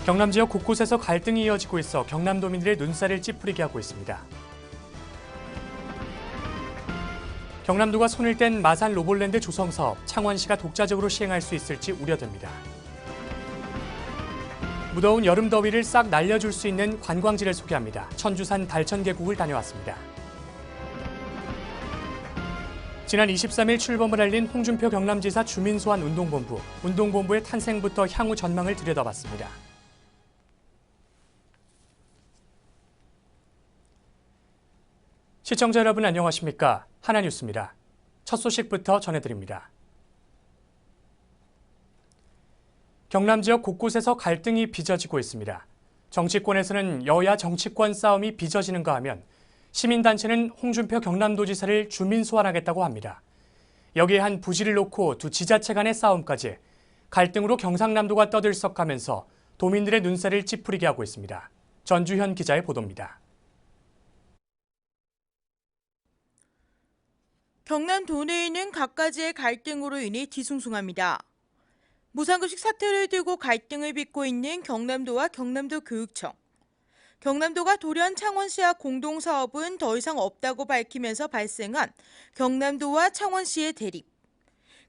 경남 지역 곳곳에서 갈등이 이어지고 있어 경남도민들의 눈살을 찌푸리게 하고 있습니다. 경남도가 손을 뗀 마산 로봇랜드 조성 사업, 창원시가 독자적으로 시행할 수 있을지 우려됩니다. 무더운 여름 더위를 싹 날려줄 수 있는 관광지를 소개합니다. 천주산 달천계곡을 다녀왔습니다. 지난 23일 출범을 알린 홍준표 경남지사 주민소환 운동본부, 운동본부의 탄생부터 향후 전망을 들여다봤습니다. 시청자 여러분 안녕하십니까? 하나뉴스입니다. 첫 소식부터 전해드립니다. 경남 지역 곳곳에서 갈등이 빚어지고 있습니다. 정치권에서는 여야 정치권 싸움이 빚어지는가 하면 시민단체는 홍준표 경남도지사를 주민 소환하겠다고 합니다. 여기에 한 부지를 놓고 두 지자체 간의 싸움까지 갈등으로 경상남도가 떠들썩하면서 도민들의 눈살을 찌푸리게 하고 있습니다. 전주현 기자의 보도입니다. 경남 도내에는 갖가지의 갈등으로 인해 뒤숭숭합니다. 무상급식 사태를 두고 갈등을 빚고 있는 경남도와 경남도 교육청. 경남도가 돌연 창원시와 공동사업은 더 이상 없다고 밝히면서 발생한 경남도와 창원시의 대립.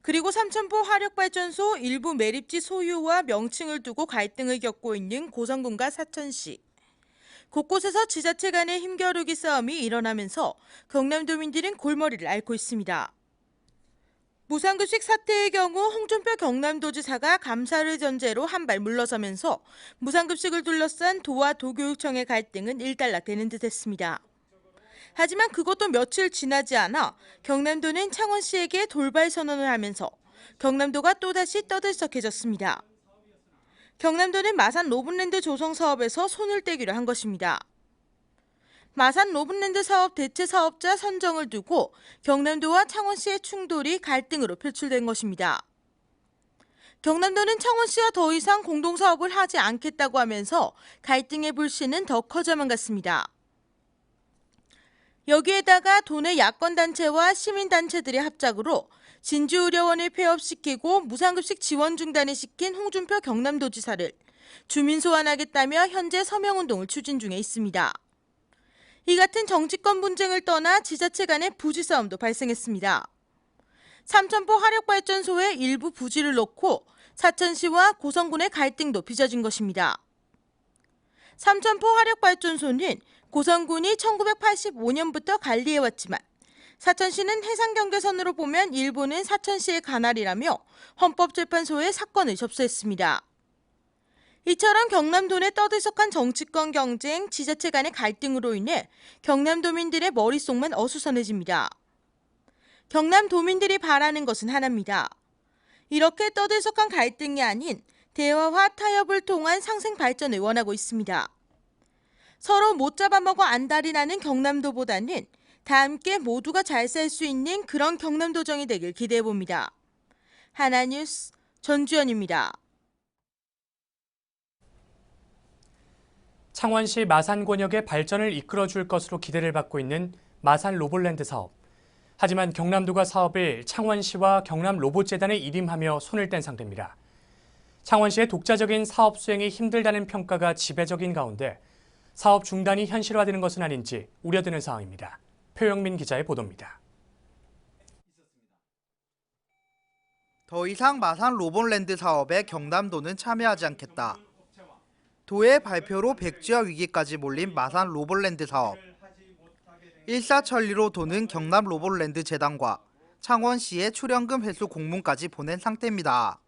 그리고 삼천포 화력발전소 일부 매립지 소유와 명칭을 두고 갈등을 겪고 있는 고성군과 사천시. 곳곳에서 지자체 간의 힘겨루기 싸움이 일어나면서 경남도민들은 골머리를 앓고 있습니다. 무상급식 사태의 경우 홍준표 경남도지사가 감사를 전제로 한 발 물러서면서 무상급식을 둘러싼 도와 도교육청의 갈등은 일단락되는 듯했습니다. 하지만 그것도 며칠 지나지 않아 경남도는 창원시에게 돌발 선언을 하면서 경남도가 또다시 떠들썩해졌습니다. 경남도는 마산 로봇랜드 조성 사업에서 손을 떼기로 한 것입니다. 마산 로봇랜드 사업 대체 사업자 선정을 두고 경남도와 창원시의 충돌이 갈등으로 표출된 것입니다. 경남도는 창원시와 더 이상 공동사업을 하지 않겠다고 하면서 갈등의 불씨는 더 커져만 갔습니다. 여기에다가 도내 야권단체와 시민단체들의 합작으로 진주의료원을 폐업시키고 무상급식 지원 중단을 시킨 홍준표 경남도지사를 주민 소환하겠다며 현재 서명운동을 추진 중에 있습니다. 이 같은 정치권 분쟁을 떠나 지자체 간의 부지 싸움도 발생했습니다. 삼천포 화력발전소의 일부 부지를 놓고 사천시와 고성군의 갈등도 빚어진 것입니다. 삼천포 화력발전소는 고성군이 1985년부터 관리해왔지만 사천시는 해상경계선으로 보면 일부는 사천시의 관할이라며 헌법재판소에 사건을 접수했습니다. 이처럼 경남도 내 떠들썩한 정치권 경쟁, 지자체 간의 갈등으로 인해 경남도민들의 머릿속만 어수선해집니다. 경남도민들이 바라는 것은 하나입니다. 이렇게 떠들썩한 갈등이 아닌 대화와 타협을 통한 상생 발전을 원하고 있습니다. 서로 못 잡아먹어 안달이 나는 경남도보다는 다 함께 모두가 잘 살 수 있는 그런 경남도정이 되길 기대해봅니다. 하나뉴스 전주현입니다. 창원시 마산 권역의 발전을 이끌어줄 것으로 기대를 받고 있는 마산 로봇랜드 사업. 하지만 경남도가 사업을 창원시와 경남로봇재단에 일임하며 손을 뗀 상태입니다. 창원시의 독자적인 사업 수행이 힘들다는 평가가 지배적인 가운데 사업 중단이 현실화되는 것은 아닌지 우려되는 상황입니다. 표영민 기자의 보도입니다. 더 이상 마산 로봇랜드 사업에 경남도는 참여하지 않겠다. 도의 발표로 백지화 위기까지 몰린 마산 로봇랜드 사업. 일사천리로 도는 경남 로봇랜드 재단과 창원시에 출연금 회수 공문까지 보낸 상태입니다.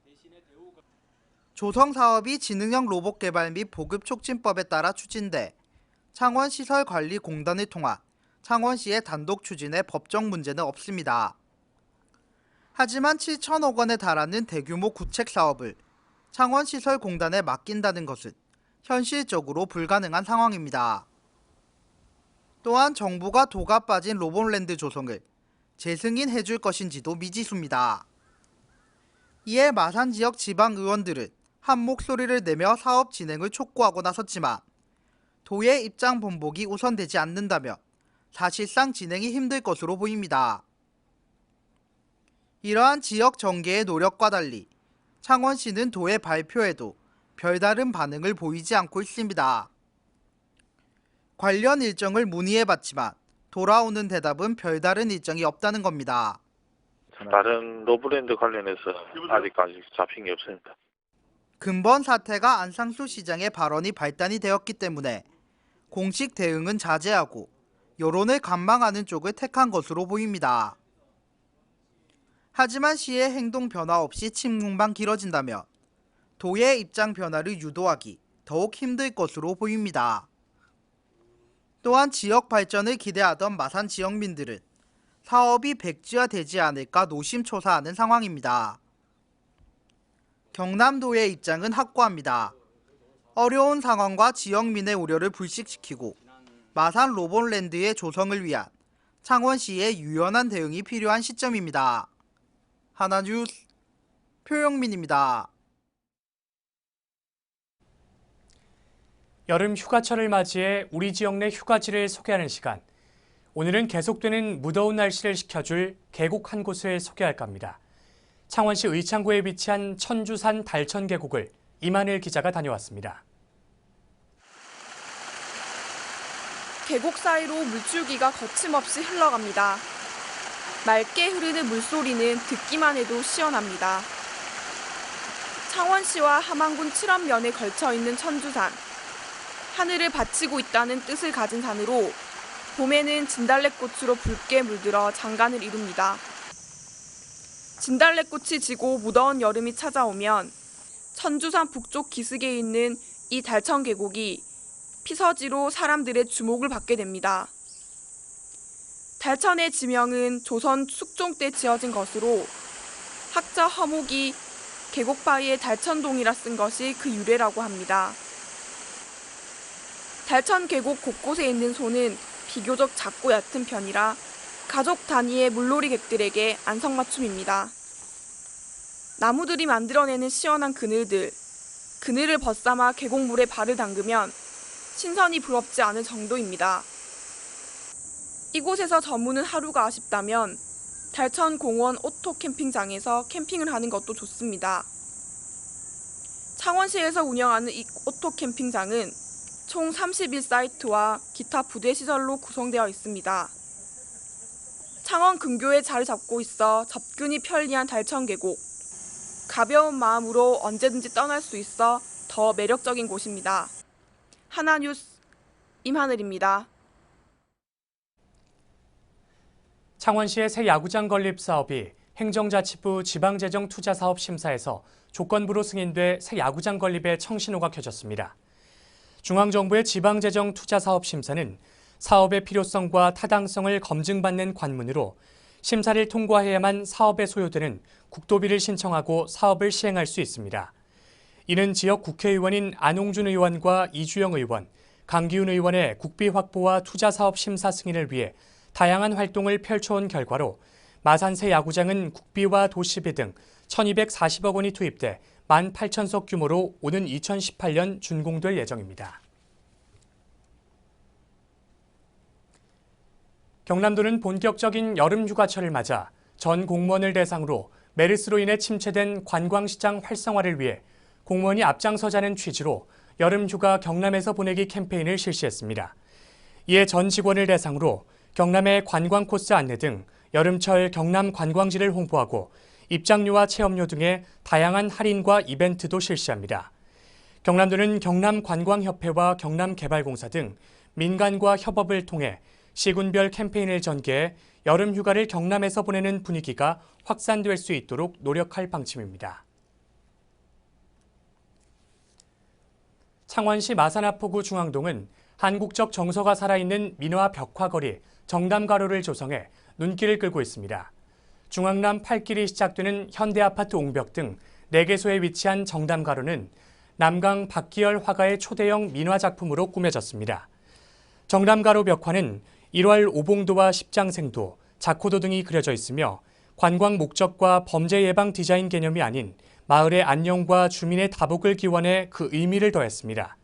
조성 사업이 지능형 로봇 개발 및 보급 촉진법에 따라 추진돼 창원시설관리공단을 통한 창원시의 단독 추진에 법적 문제는 없습니다. 하지만 7천억 원에 달하는 대규모 구책 사업을 창원시설공단에 맡긴다는 것은 현실적으로 불가능한 상황입니다. 또한 정부가 도가 빠진 로봇랜드 조성을 재승인해줄 것인지도 미지수입니다. 이에 마산 지역 지방 의원들은 한 목소리를 내며 사업 진행을 촉구하고 나섰지만 도의 입장 번복이 우선되지 않는다면 사실상 진행이 힘들 것으로 보입니다. 이러한 지역 정계의 노력과 달리 창원시는 도의 발표에도 별다른 반응을 보이지 않고 있습니다. 관련 일정을 문의해봤지만 돌아오는 대답은 별다른 일정이 없다는 겁니다. 다른 노브랜드 관련해서 아직까지 잡힌 게 없습니다. 근본 사태가 안상수 시장의 발언이 발단이 되었기 때문에 공식 대응은 자제하고 여론을 관망하는 쪽을 택한 것으로 보입니다. 하지만 시의 행동 변화 없이 침묵만 길어진다면 도의 입장 변화를 유도하기 더욱 힘들 것으로 보입니다. 또한 지역 발전을 기대하던 마산 지역민들은 사업이 백지화되지 않을까 노심초사하는 상황입니다. 경남도의 입장은 확고합니다. 어려운 상황과 지역민의 우려를 불식시키고 마산 로봇랜드의 조성을 위한 창원시의 유연한 대응이 필요한 시점입니다. 하나뉴스 표영민입니다. 여름 휴가철을 맞이해 우리 지역 내 휴가지를 소개하는 시간. 오늘은 계속되는 무더운 날씨를 식혀줄 계곡 한 곳을 소개할까 합니다. 창원시 의창구에 위치한 천주산 달천 계곡을 이만일 기자가 다녀왔습니다. 계곡 사이로 물줄기가 거침없이 흘러갑니다. 맑게 흐르는 물소리는 듣기만 해도 시원합니다. 창원시와 함안군 칠암면에 걸쳐 있는 천주산. 하늘을 받치고 있다는 뜻을 가진 산으로 봄에는 진달래꽃으로 붉게 물들어 장관을 이룹니다. 진달래꽃이 지고 무더운 여름이 찾아오면 천주산 북쪽 기슭에 있는 이 달천 계곡이 피서지로 사람들의 주목을 받게 됩니다. 달천의 지명은 조선 숙종 때 지어진 것으로 학자 허목이 계곡 바위에 달천동이라 쓴 것이 그 유래라고 합니다. 달천 계곡 곳곳에 있는 소는 비교적 작고 얕은 편이라 가족 단위의 물놀이객들에게 안성맞춤입니다. 나무들이 만들어내는 시원한 그늘을 벗삼아 계곡물에 발을 담그면 신선이 부럽지 않을 정도입니다. 이곳에서 저무는 하루가 아쉽다면 달천공원 오토 캠핑장에서 캠핑을 하는 것도 좋습니다. 창원시에서 운영하는 이 오토 캠핑장은 총 31사이트와 기타 부대 시설로 구성되어 있습니다. 창원 근교에 자리 잡고 있어 접근이 편리한 달천 계곡. 가벼운 마음으로 언제든지 떠날 수 있어 더 매력적인 곳입니다. 하나뉴스 임하늘입니다. 창원시의 새 야구장 건립 사업이 행정자치부 지방재정투자사업심사에서 조건부로 승인돼 새 야구장 건립에 청신호가 켜졌습니다. 중앙정부의 지방재정투자사업심사는 사업의 필요성과 타당성을 검증받는 관문으로 심사를 통과해야만 사업에 소요되는 국도비를 신청하고 사업을 시행할 수 있습니다. 이는 지역 국회의원인 안홍준 의원과 이주영 의원, 강기훈 의원의 국비 확보와 투자사업 심사 승인을 위해 다양한 활동을 펼쳐온 결과로 마산 새 야구장은 국비와 도시비 등 1,240억 원이 투입돼 18,000석 규모로 오는 2018년 준공될 예정입니다. 경남도는 본격적인 여름 휴가철을 맞아 전 공무원을 대상으로 메르스로 인해 침체된 관광시장 활성화를 위해 공무원이 앞장서자는 취지로 여름휴가 경남에서 보내기 캠페인을 실시했습니다. 이에 전 직원을 대상으로 경남의 관광 코스 안내 등 여름철 경남 관광지를 홍보하고 입장료와 체험료 등의 다양한 할인과 이벤트도 실시합니다. 경남도는 경남관광협회와 경남개발공사 등 민간과 협업을 통해 시군별 캠페인을 전개해 여름휴가를 경남에서 보내는 분위기가 확산될 수 있도록 노력할 방침입니다. 창원시 마산하포구 중앙동은 한국적 정서가 살아있는 민화 벽화거리 정담가로를 조성해 눈길을 끌고 있습니다. 중앙남 8길이 시작되는 현대아파트 옹벽 등 4개소에 위치한 정담가로는 남강 박기열 화가의 초대형 민화작품으로 꾸며졌습니다. 정담가로 벽화는 1월 오봉도와 십장생도, 자코도 등이 그려져 있으며 관광 목적과 범죄 예방 디자인 개념이 아닌 마을의 안녕과 주민의 다복을 기원해 그 의미를 더했습니다.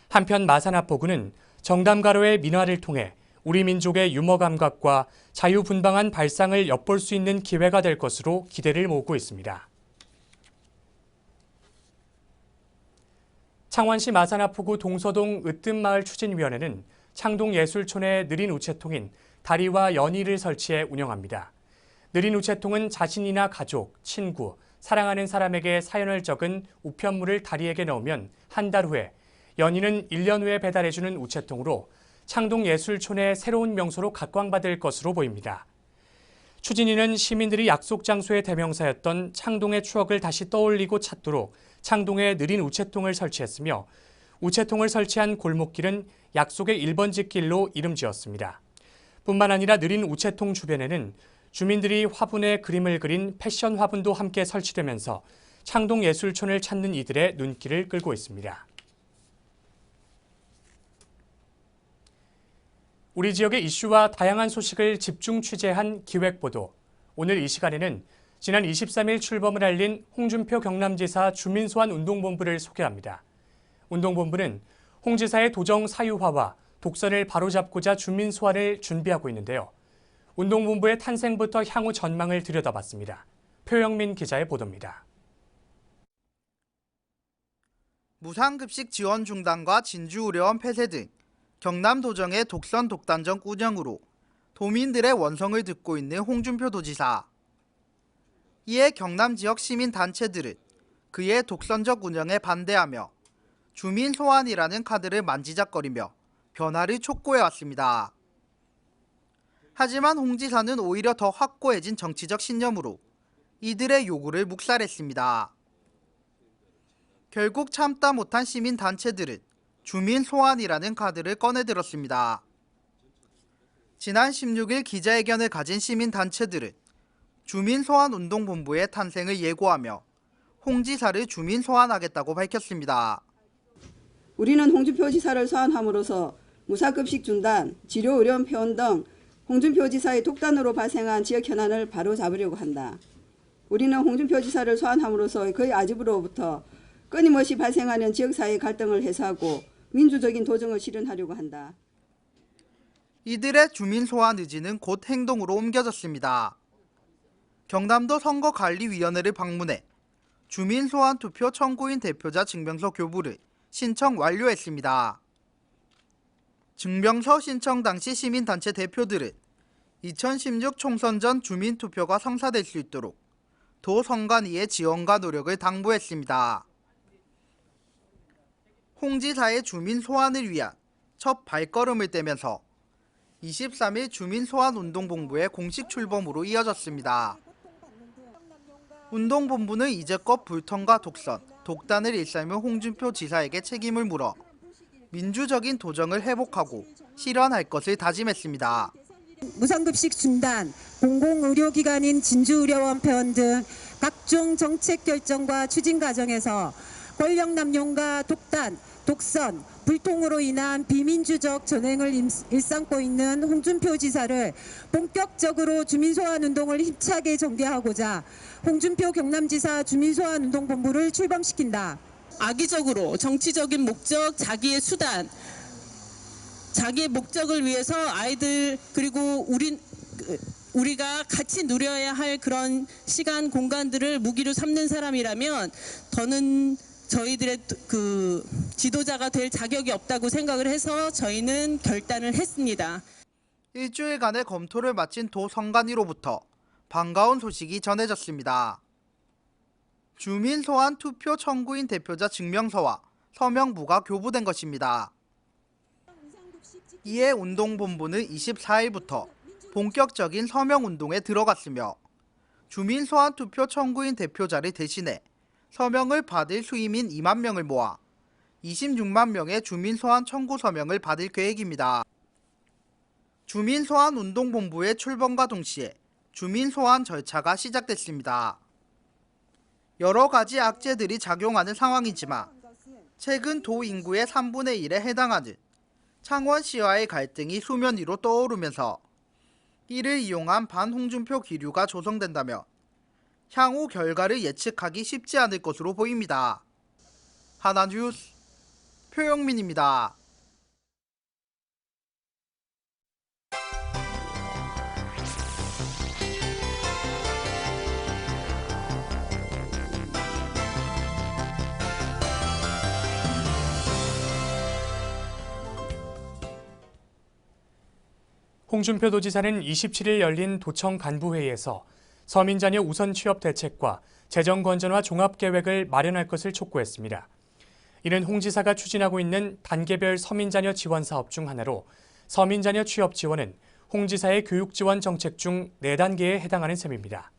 한편 마산하포구는 정담가로의 민화를 통해 우리 민족의 유머 감각과 자유분방한 발상을 엿볼 수 있는 기회가 될 것으로 기대를 모으고 있습니다. 창원시 마산아포구 동서동 으뜸마을 추진위원회는 창동예술촌에 느린 우체통인 다리와 연희를 설치해 운영합니다. 느린 우체통은 자신이나 가족, 친구, 사랑하는 사람에게 사연을 적은 우편물을 다리에게 넣으면 한 달 후에, 연희는 1년 후에 배달해주는 우체통으로 창동예술촌의 새로운 명소로 각광받을 것으로 보입니다. 추진위는 시민들이 약속 장소의 대명사였던 창동의 추억을 다시 떠올리고 찾도록 창동에 느린 우체통을 설치했으며, 우체통을 설치한 골목길은 약속의 1번지 길로 이름 지었습니다. 뿐만 아니라 느린 우체통 주변에는 주민들이 화분에 그림을 그린 패션 화분도 함께 설치되면서 창동예술촌을 찾는 이들의 눈길을 끌고 있습니다. 우리 지역의 이슈와 다양한 소식을 집중 취재한 기획보도. 오늘 이 시간에는 지난 23일 출범을 알린 홍준표 경남지사 주민소환운동본부를 소개합니다. 운동본부는 홍 지사의 도정 사유화와 독선을 바로잡고자 주민소환을 준비하고 있는데요. 운동본부의 탄생부터 향후 전망을 들여다봤습니다. 표영민 기자의 보도입니다. 무상급식 지원 중단과 진주의료원 폐쇄 등 경남 도정의 독선 독단적 운영으로 도민들의 원성을 듣고 있는 홍준표 도지사. 이에 경남 지역 시민단체들은 그의 독선적 운영에 반대하며 주민 소환이라는 카드를 만지작거리며 변화를 촉구해왔습니다. 하지만 홍 지사는 오히려 더 확고해진 정치적 신념으로 이들의 요구를 묵살했습니다. 결국 참다 못한 시민단체들은 주민 소환이라는 카드를 꺼내들었습니다. 지난 16일 기자회견을 가진 시민단체들은 주민소환운동본부의 탄생을 예고하며 홍 지사를 주민 소환하겠다고 밝혔습니다. 우리는 홍준표 지사를 소환함으로써 무상급식 중단, 지료의료원 폐원 등 홍준표 지사의 독단으로 발생한 지역 현안을 바로잡으려고 한다. 우리는 홍준표 지사를 소환함으로써 그의 아집으로부터 끊임없이 발생하는 지역사회의 갈등을 해소하고 민주적인 도정을 실현하려고 한다. 이들의 주민 소환 의지는 곧 행동으로 옮겨졌습니다. 경남도 선거관리위원회를 방문해 주민 소환 투표 청구인 대표자 증명서 교부를 신청 완료했습니다. 증명서 신청 당시 시민단체 대표들은 2016 총선 전 주민투표가 성사될 수 있도록 도 선관위의 지원과 노력을 당부했습니다. 홍 지사의 주민 소환을 위한 첫 발걸음을 떼면서 23일 주민소환운동본부의 공식 출범으로 이어졌습니다. 운동본부는 이제껏 불통과 독선, 독단을 일삼은 홍준표 지사에게 책임을 물어 민주적인 도정을 회복하고 실현할 것을 다짐했습니다. 무상급식 중단, 공공의료기관인 진주의료원 폐원 등 각종 정책 결정과 추진 과정에서 권력 남용과 독단, 독선, 불통으로 인한 비민주적 전횡을 일삼고 있는 홍준표 지사를 본격적으로 주민소환운동을 힘차게 전개하고자 홍준표 경남지사 주민소환운동본부를 출범시킨다. 악의적으로 정치적인 목적, 자기의 수단, 자기의 목적을 위해서 아이들 그리고 우리가 같이 누려야 할 그런 시간, 공간들을 무기로 삼는 사람이라면 더는 저희들의 그 지도자가 될 자격이 없다고 생각을 해서 저희는 결단을 했습니다. 일주일간의 검토를 마친 도 선관위로부터 반가운 소식이 전해졌습니다. 주민 소환 투표 청구인 대표자 증명서와 서명부가 교부된 것입니다. 이에 운동본부는 24일부터 본격적인 서명운동에 들어갔으며 주민 소환 투표 청구인 대표자를 대신해 서명을 받을 수의민 2만 명을 모아 26만 명의 주민소환 청구 서명을 받을 계획입니다. 주민소환운동본부의 출범과 동시에 주민소환 절차가 시작됐습니다. 여러 가지 악재들이 작용하는 상황이지만 최근 도 인구의 3분의 1에 해당하는 창원시와의 갈등이 수면 위로 떠오르면서 이를 이용한 반홍준표 기류가 조성된다면 향후 결과를 예측하기 쉽지 않을 것으로 보입니다. 하나뉴스 표영민입니다. 홍준표 도지사는 27일 열린 도청 간부회의에서 서민자녀 우선 취업 대책과 재정 건전화 종합계획을 마련할 것을 촉구했습니다. 이는 홍 지사가 추진하고 있는 단계별 서민자녀 지원 사업 중 하나로 서민자녀 취업 지원은 홍 지사의 교육 지원 정책 중 4단계에 해당하는 셈입니다.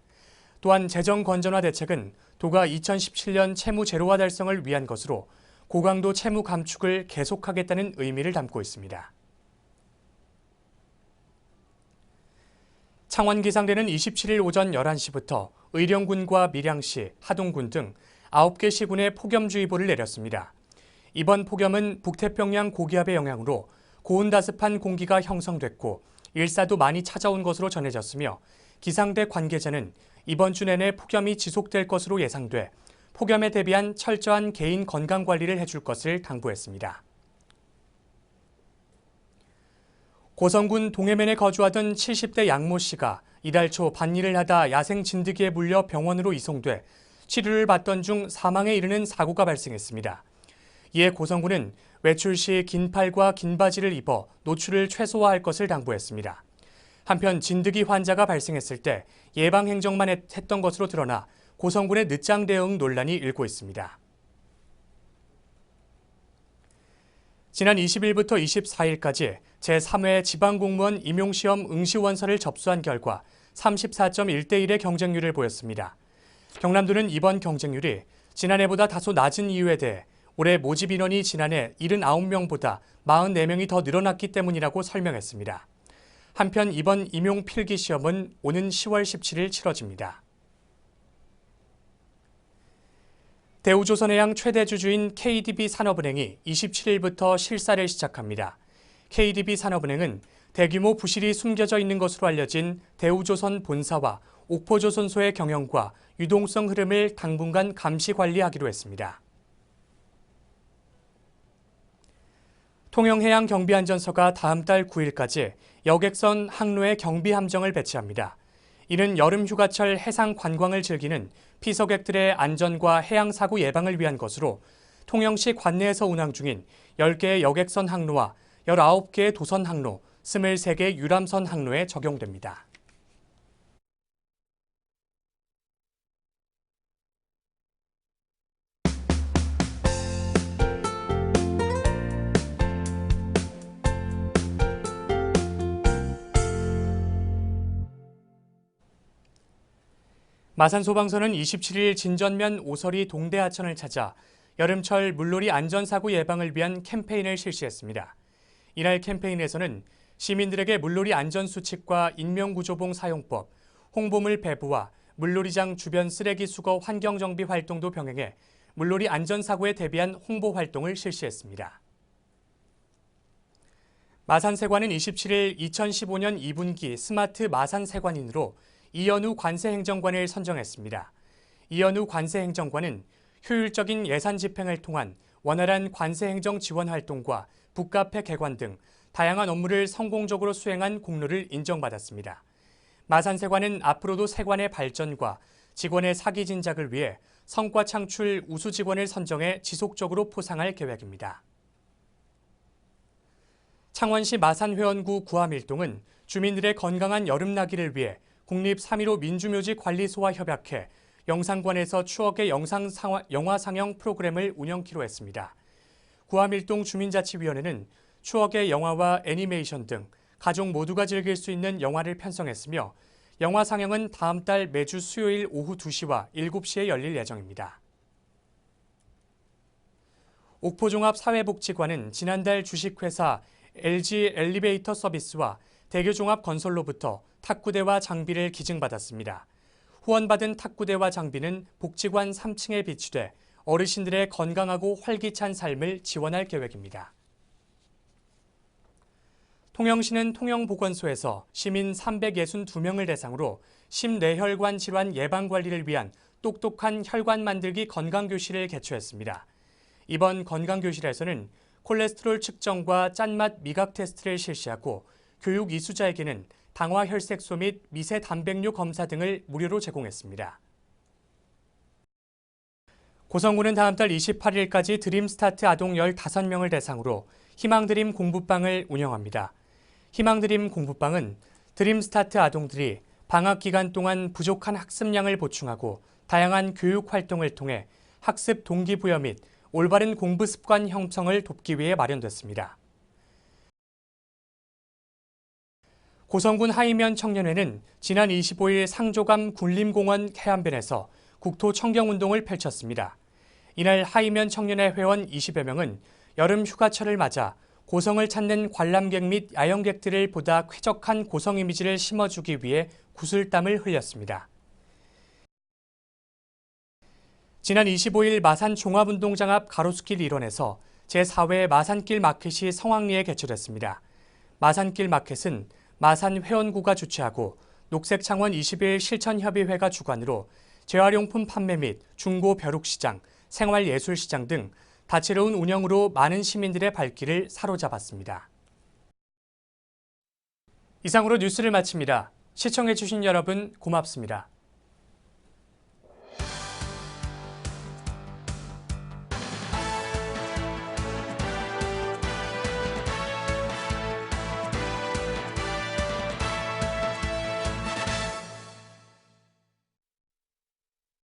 또한 재정 건전화 대책은 도가 2017년 채무 제로화 달성을 위한 것으로 고강도 채무 감축을 계속하겠다는 의미를 담고 있습니다. 창원 기상대는 27일 오전 11시부터 의령군과 밀양시, 하동군 등 9개 시군에 폭염주의보를 내렸습니다. 이번 폭염은 북태평양 고기압의 영향으로 고온다습한 공기가 형성됐고 일사도 많이 찾아온 것으로 전해졌으며 기상대 관계자는 이번 주 내내 폭염이 지속될 것으로 예상돼 폭염에 대비한 철저한 개인 건강관리를 해줄 것을 당부했습니다. 고성군 동해면에 거주하던 70대 양모 씨가 이달 초 밭일을 하다 야생 진드기에 물려 병원으로 이송돼 치료를 받던 중 사망에 이르는 사고가 발생했습니다. 이에 고성군은 외출 시 긴 팔과 긴 바지를 입어 노출을 최소화할 것을 당부했습니다. 한편 진드기 환자가 발생했을 때 예방 행정만 했던 것으로 드러나 고성군의 늦장 대응 논란이 일고 있습니다. 지난 20일부터 24일까지 제3회 지방공무원 임용시험 응시원서를 접수한 결과 34.1대1의 경쟁률을 보였습니다. 경남도는 이번 경쟁률이 지난해보다 다소 낮은 이유에 대해 올해 모집 인원이 지난해 79명보다 44명이 더 늘어났기 때문이라고 설명했습니다. 한편 이번 임용 필기시험은 오는 10월 17일 치러집니다. 대우조선해양 최대 주주인 KDB 산업은행이 27일부터 실사를 시작합니다. KDB 산업은행은 대규모 부실이 숨겨져 있는 것으로 알려진 대우조선 본사와 옥포조선소의 경영과 유동성 흐름을 당분간 감시 관리하기로 했습니다. 통영해양경비안전서가 다음 달 9일까지 여객선 항로에 경비함정을 배치합니다. 이는 여름 휴가철 해상 관광을 즐기는 피서객들의 안전과 해양사고 예방을 위한 것으로 통영시 관내에서 운항 중인 10개의 여객선 항로와 19개의 도선 항로, 23개의 유람선 항로에 적용됩니다. 마산소방서는 27일 진전면 오설이 동대하천을 찾아 여름철 물놀이 안전사고 예방을 위한 캠페인을 실시했습니다. 이날 캠페인에서는 시민들에게 물놀이 안전수칙과 인명구조봉 사용법, 홍보물 배부와 물놀이장 주변 쓰레기 수거 환경정비 활동도 병행해 물놀이 안전사고에 대비한 홍보 활동을 실시했습니다. 마산세관은 27일 2015년 2분기 스마트 마산세관인으로 이현우 관세행정관을 선정했습니다. 이현우 관세행정관은 효율적인 예산 집행을 통한 원활한 관세행정 지원 활동과 북카페 개관 등 다양한 업무를 성공적으로 수행한 공로를 인정받았습니다. 마산세관은 앞으로도 세관의 발전과 직원의 사기 진작을 위해 성과 창출 우수 직원을 선정해 지속적으로 포상할 계획입니다. 창원시 마산회원구 구암일동은 주민들의 건강한 여름나기를 위해 국립 3.15 민주묘지 관리소와 협약해 영상관에서 추억의 영화 상영 프로그램을 운영키로 했습니다. 구암일동 주민자치위원회는 추억의 영화와 애니메이션 등 가족 모두가 즐길 수 있는 영화를 편성했으며 영화 상영은 다음 달 매주 수요일 오후 2시와 7시에 열릴 예정입니다. 옥포종합사회복지관은 지난달 주식회사 LG 엘리베이터 서비스와 대교종합건설로부터 탁구대와 장비를 기증받았습니다. 후원받은 탁구대와 장비는 복지관 3층에 비치돼 어르신들의 건강하고 활기찬 삶을 지원할 계획입니다. 통영시는 통영보건소에서 시민 362명을 대상으로 심뇌혈관 질환 예방관리를 위한 똑똑한 혈관 만들기 건강교실을 개최했습니다. 이번 건강교실에서는 콜레스테롤 측정과 짠맛 미각 테스트를 실시하고 교육 이수자에게는 당화혈색소 및 미세 단백뇨 검사 등을 무료로 제공했습니다. 고성군은 다음 달 28일까지 드림스타트 아동 15명을 대상으로 희망드림 공부방을 운영합니다. 희망드림 공부방은 드림스타트 아동들이 방학 기간 동안 부족한 학습량을 보충하고 다양한 교육 활동을 통해 학습 동기부여 및 올바른 공부 습관 형성을 돕기 위해 마련됐습니다. 고성군 하이면 청년회는 지난 25일 상조감 군림공원 해안변에서 국토 청경운동을 펼쳤습니다. 이날 하이면 청년회 회원 20여 명은 여름 휴가철을 맞아 고성을 찾는 관람객 및 야영객들을 보다 쾌적한 고성 이미지를 심어주기 위해 구슬땀을 흘렸습니다. 지난 25일 마산 종합운동장 앞 가로수길 일원에서 제4회 마산길 마켓이 성황리에 개최됐습니다. 마산길 마켓은 마산 회원구가 주최하고 녹색창원 20일 실천협의회가 주관으로 재활용품 판매 및 중고 벼룩시장, 생활예술시장 등 다채로운 운영으로 많은 시민들의 발길을 사로잡았습니다. 이상으로 뉴스를 마칩니다. 시청해주신 여러분 고맙습니다.